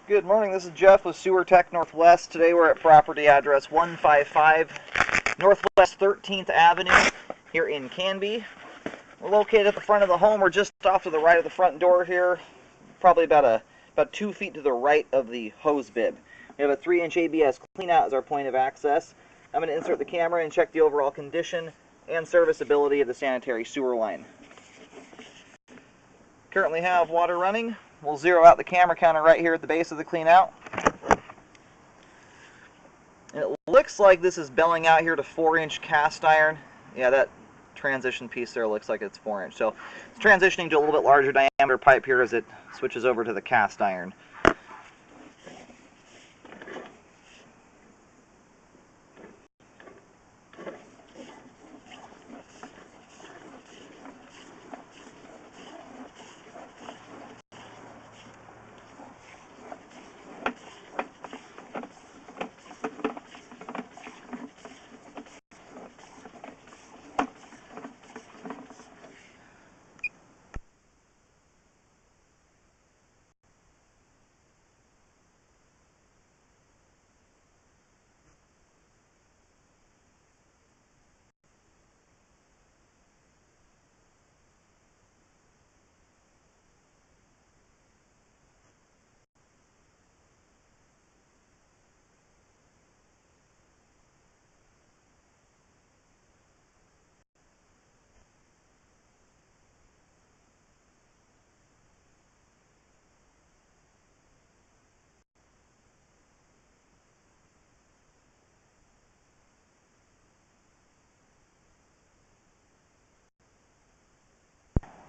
Good morning, this is Jeff with Sewer Tech Northwest. Today we're at property address 155 Northwest 13th Avenue here in Canby. We're located at the front of the home. We're just off to the right of the front door here, probably about 2 feet to the right of the hose bib. We have a 3-inch ABS cleanout as our point of access. I'm going to insert the camera and check the overall condition and serviceability of the sanitary sewer line. Currently have water running. We'll zero out the camera counter right here at the base of the cleanout. It looks like this is belling out here to 4-inch cast iron. Yeah, that transition piece there looks like it's 4-inch. So it's transitioning to a little bit larger diameter pipe here as it switches over to the cast iron.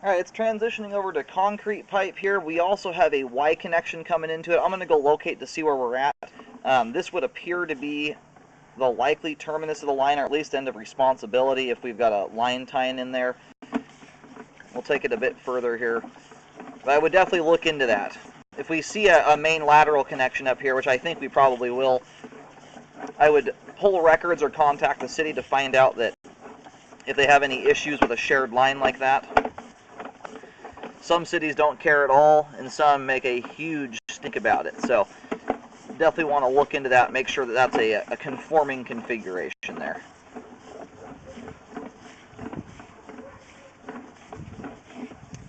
Alright, it's transitioning over to concrete pipe here. We also have a Y connection coming into it. I'm going to go locate to see where we're at. This would appear to be the likely terminus of the line, or at least end of responsibility if we've got a line tying in there. We'll take it a bit further here. But I would definitely look into that. If we see a main lateral connection up here, which I think we probably will, I would pull records or contact the city to find out that if they have any issues with a shared line like that. Some cities don't care at all, and some make a huge stink about it. So definitely want to look into that, make sure that that's a conforming configuration there.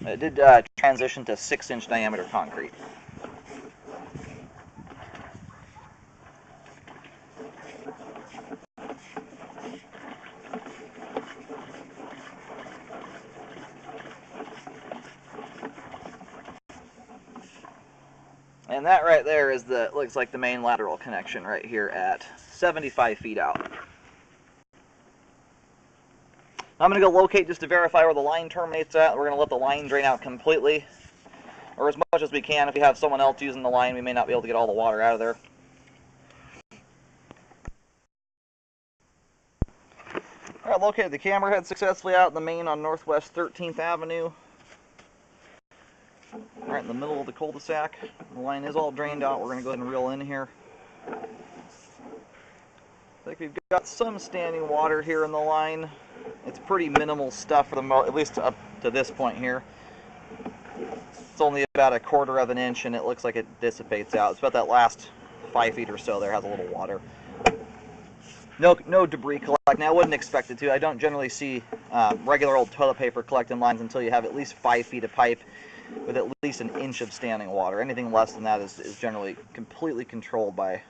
It did transition to 6-inch diameter concrete. And that right there is looks like the main lateral connection right here at 75 feet out. I'm going to go locate just to verify where the line terminates at. We're going to let the line drain out completely, or as much as we can. If we have someone else using the line, we may not be able to get all the water out of there. Alright, located the camera head successfully out in the main on Northwest 13th Avenue. Right in the middle of the cul-de-sac. The line is all drained out. We're going to go ahead and reel in here. I think we've got some standing water here in the line. It's pretty minimal stuff for at least up to this point here. It's only about 1/4 of an inch, and it looks like it dissipates out. It's about that last 5 feet or so there has a little water. No debris collecting. I wouldn't expect it to. I don't generally see regular old toilet paper collecting lines until you have at least 5 feet of pipe with at least an inch of standing water. Anything less than that is generally completely controlled by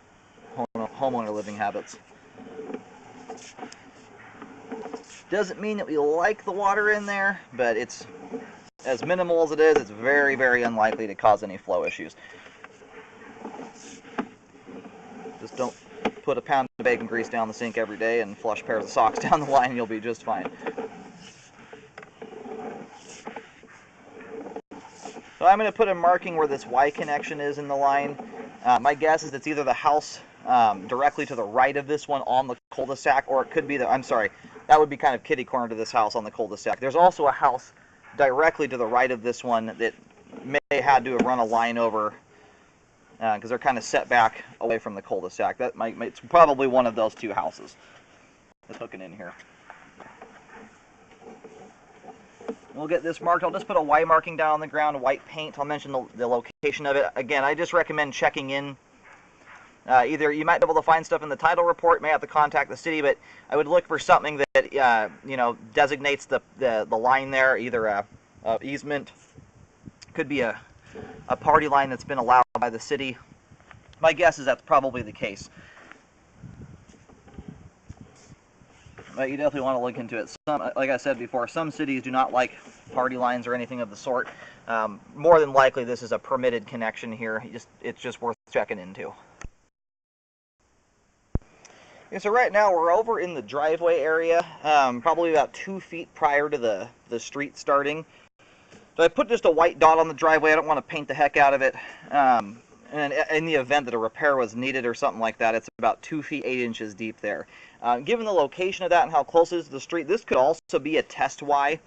homeowner living habits. Doesn't mean that we like the water in there, but it's as minimal as it is, it's very, very unlikely to cause any flow issues. Just don't put a pound of bacon grease down the sink every day and flush pairs of socks down the line and you'll be just fine. So I'm going to put a marking where this Y connection is in the line. My guess is it's either the house directly to the right of this one on the cul-de-sac, or it could be I'm sorry, that would be kind of kitty corner to this house on the cul-de-sac. There's also a house directly to the right of this one that may have to run a line over because they're kind of set back away from the cul-de-sac. It's probably one of those two houses that's hooking in here. We'll get this marked. I'll just put a Y marking down on the ground, white paint. I'll mention the location of it. Again, I just recommend checking in. Either you might be able to find stuff in the title report, may have to contact the city, but I would look for something that you know, designates the line there, either a easement, could be a party line that's been allowed by the city. My guess is that's probably the case. But you definitely want to look into it. Like I said before, some cities do not like party lines or anything of the sort. More than likely, this is a permitted connection here. It's just worth checking into. Okay, so right now we're over in the driveway area, probably about 2 feet prior to the street starting. So I put just a white dot on the driveway. I don't want to paint the heck out of it. And in the event that a repair was needed or something like that, it's about 2 feet 8 inches deep there. Given the location of that and how close it is to the street, this could also be a test Y.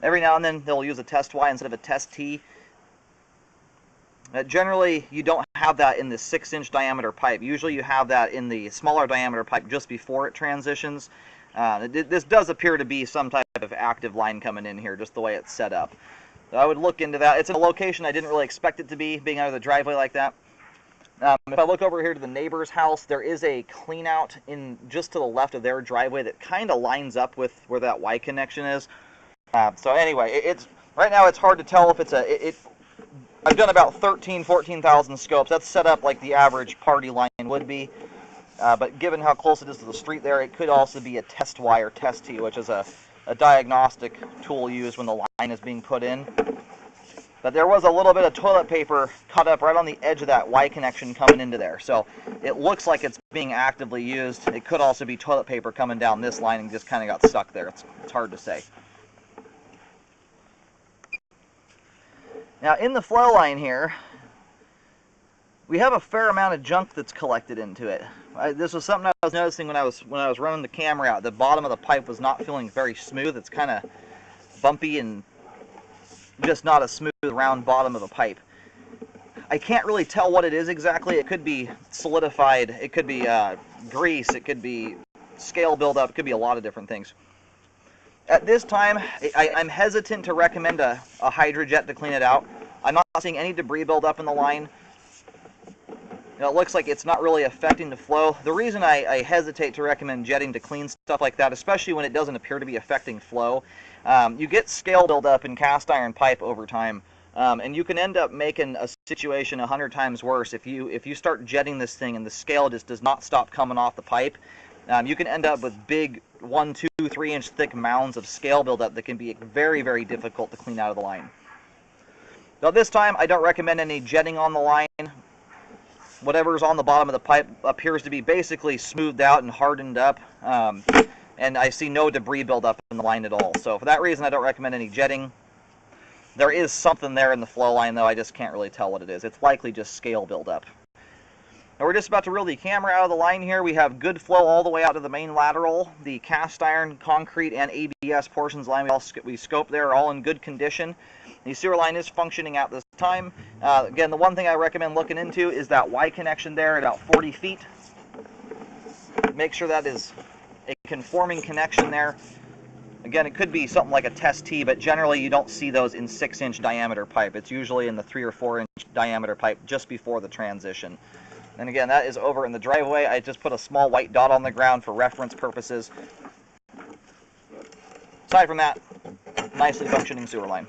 Every now and then they'll use a test Y instead of a test T. Generally, you don't have that in the 6-inch diameter pipe. Usually you have that in the smaller diameter pipe just before it transitions. This does appear to be some type of active line coming in here, just the way it's set up. So I would look into that. It's in a location I didn't really expect it to be, being out of the driveway like that. If I look over here to the neighbor's house, there is a clean out in just to the left of their driveway that kind of lines up with where that Y connection is. So anyway, right now it's hard to tell if it's I've done about 14,000 scopes. That's set up like the average party line would be. But given how close it is to the street there, it could also be a test Y or test T, which is a diagnostic tool used when the line is being put in. But there was a little bit of toilet paper cut up right on the edge of that Y connection coming into there. So it looks like it's being actively used. It could also be toilet paper coming down this line and just kind of got stuck there. It's hard to say. Now in the flow line here, we have a fair amount of junk that's collected into it. This was something I was noticing when I was running the camera out. The bottom of the pipe was not feeling very smooth. It's kind of bumpy and just not a smooth, round bottom of the pipe. I can't really tell what it is exactly. It could be solidified. It could be grease. It could be scale buildup. It could be a lot of different things. At this time, I'm hesitant to recommend a Hydrojet to clean it out. I'm not seeing any debris buildup in the line. It looks like it's not really affecting the flow. The reason I hesitate to recommend jetting to clean stuff like that, especially when it doesn't appear to be affecting flow, you get scale buildup in cast iron pipe over time, and you can end up making a situation 100 times worse if you start jetting this thing and the scale just does not stop coming off the pipe. You can end up with big 1, 2, 3 inch thick mounds of scale buildup that can be very, very difficult to clean out of the line. Now this time, I don't recommend any jetting on the line. Whatever's on the bottom of the pipe appears to be basically smoothed out and hardened up, and I see no debris buildup in the line at all. So for that reason, I don't recommend any jetting. There is something there in the flow line, though. I just can't really tell what it is. It's likely just scale buildup. Now we're just about to reel the camera out of the line here. We have good flow all the way out to the main lateral. The cast iron, concrete, and ABS portions line we scoped there are all in good condition. The sewer line is functioning at this time. Again, the one thing I recommend looking into is that Y connection there at about 40 feet. Make sure that is a conforming connection there. Again, it could be something like a test T, but generally you don't see those in 6-inch diameter pipe. It's usually in the 3 or 4-inch diameter pipe just before the transition. And again, that is over in the driveway. I just put a small white dot on the ground for reference purposes. Aside from that, nicely functioning sewer line.